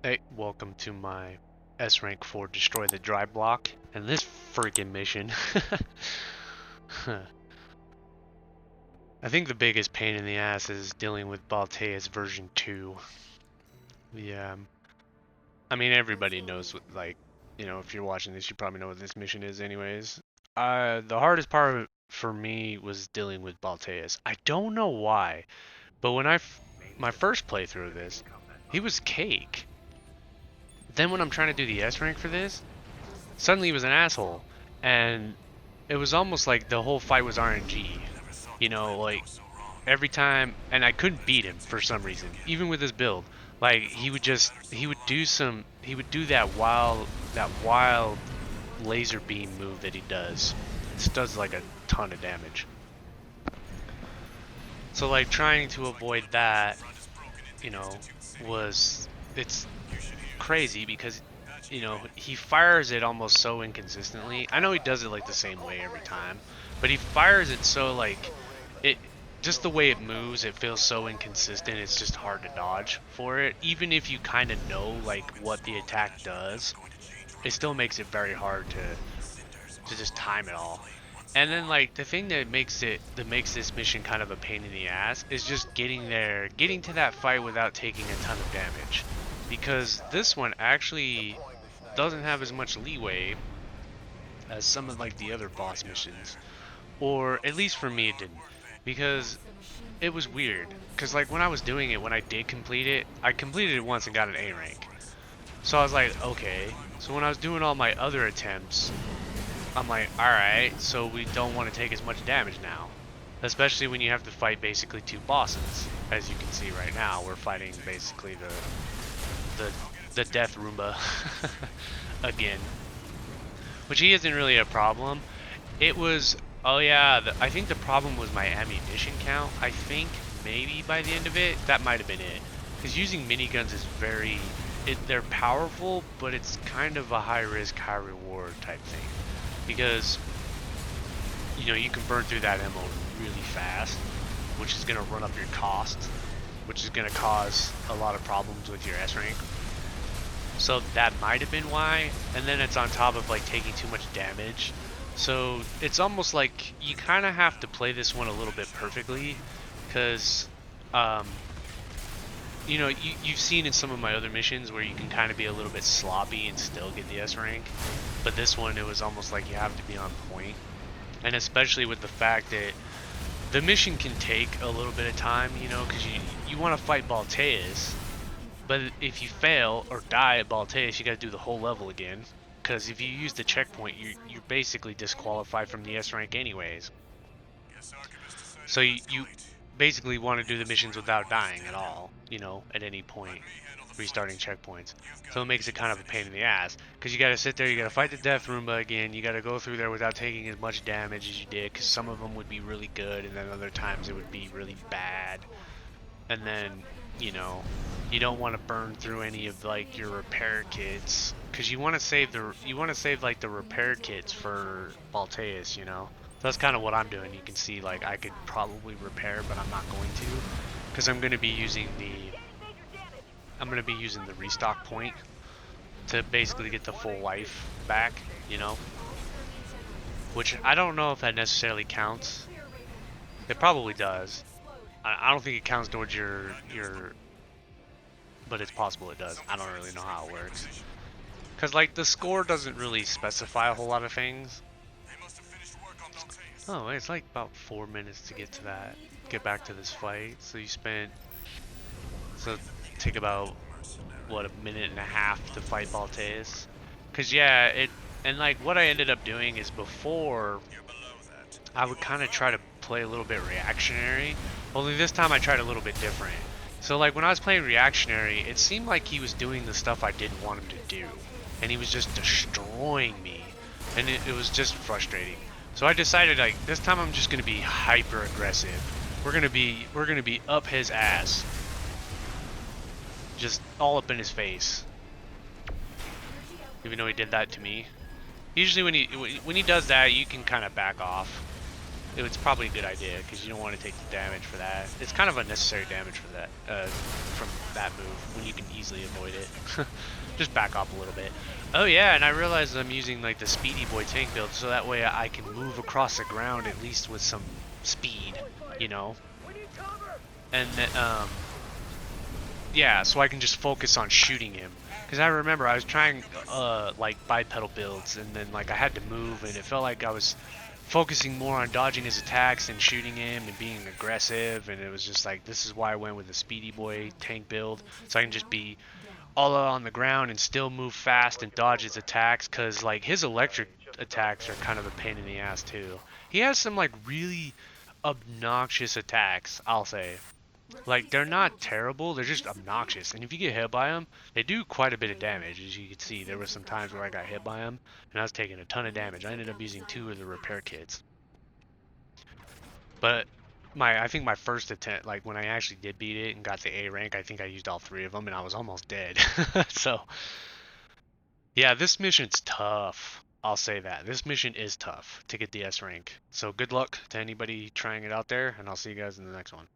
Hey, welcome to my S rank for Destroy the Dry Block. And this freaking mission. I think the biggest pain in the ass is dealing with Balteus version 2. I mean, everybody knows what, like, if you're watching this, you probably know what this mission is anyways. The hardest part for me was dealing with Balteus. I don't know why, but my first playthrough of this, he was cake. Then when I'm trying to do the S rank for this, suddenly he was an asshole, and it was almost like the whole fight was RNG. Like every time, and I couldn't beat him for some reason, even with his build. Like he would do that wild laser beam move that he does. It does like a ton of damage. So like trying to avoid that, you know, it's crazy because he fires it almost so inconsistently. I know he does it like the same way every time, but he fires it so like it just the way it moves, it feels so inconsistent. It's just hard to dodge for it. Even if you kind of know like what the attack does, it still makes it very hard to just time it all. And then like the thing that makes this mission kind of a pain in the ass is just getting to that fight without taking a ton of damage. Because this one actually doesn't have as much leeway as some of like the other boss missions. Or at least for me it didn't. Because it was weird. Because like when I was doing it, when I did complete it, I completed it once and got an A rank. So I was like, okay. So when I was doing all my other attempts, I'm like, alright, so we don't want to take as much damage now. Especially when you have to fight basically two bosses. As you can see right now, we're fighting basically the Death Roomba again. Which he isn't really a problem. It was, oh yeah, I think the problem was my ammunition count. I think maybe by the end of it, that might have been it. Because using miniguns is they're powerful, but it's kind of a high risk, high reward type thing. Because you can burn through that ammo really fast, which is going to run up your cost, which is going to cause a lot of problems with your S rank. So that might have been why. And then it's on top of like taking too much damage. So it's almost like you kind of have to play this one a little bit perfectly, because you've seen in some of my other missions where you can kind of be a little bit sloppy and still get the S rank. But this one, it was almost like you have to be on point. And especially with the fact that the mission can take a little bit of time, because you want to fight Balteus. But if you fail or die at Balteus, you got to do the whole level again. Because if you use the checkpoint, you're basically disqualified from the S rank anyways. So you basically want to do the missions without dying at all, at any point, restarting checkpoints. So it makes it kind of a pain in the ass, because you got to sit there, you got to fight the Death Roomba again, you got to go through there without taking as much damage as you did, because some of them would be really good, and then other times it would be really bad. And then, you don't want to burn through any of like your repair kits, because you want to save like the repair kits for Balteus, So that's kind of what I'm doing. You can see like I could probably repair, but I'm not going to, because I'm going to be using the restock point to basically get the full life back, which I don't know if that necessarily counts. It probably does. I don't think it counts towards your, but it's possible it does. I don't really know how it works. Because like the score doesn't really specify a whole lot of things. Oh, it's like about 4 minutes to get back to this fight. So take about, what, a minute and a half to fight Balteus. Because yeah, and like what I ended up doing is before, I would kind of try to play a little bit reactionary. Only this time I tried a little bit different. So like when I was playing reactionary, it seemed like he was doing the stuff I didn't want him to do. And he was just destroying me. And it was just frustrating. So I decided like this time I'm just gonna be hyper aggressive. We're gonna be up his ass. Just all up in his face. Even though he did that to me. Usually when he does that, you can kind of back off. it's probably a good idea because you don't want to take the damage for that. It's kind of unnecessary damage for that, from that move when you can easily avoid it. Just back off a little bit. Oh yeah, and I realized I'm using like the Speedy Boy tank build so that way I can move across the ground at least with some speed, you know? And yeah, so I can just focus on shooting him. Because I remember I was trying like bipedal builds and then like I had to move and it felt like I was focusing more on dodging his attacks and shooting him and being aggressive, and it was just like, this is why I went with the Speedy Boy tank build, so I can just be all out on the ground and still move fast and dodge his attacks, because like his electric attacks are kind of a pain in the ass too. He has some like really obnoxious attacks, I'll say. Like, they're not terrible, they're just obnoxious. And if you get hit by them, they do quite a bit of damage. As you can see, there were some times where I got hit by them, and I was taking a ton of damage. I ended up using 2 of the repair kits. But I think my first attempt, like when I actually did beat it and got the A rank, I think I used all 3 of them, and I was almost dead. So, yeah, this mission's tough. I'll say that. This mission is tough to get the S rank. So good luck to anybody trying it out there, and I'll see you guys in the next one.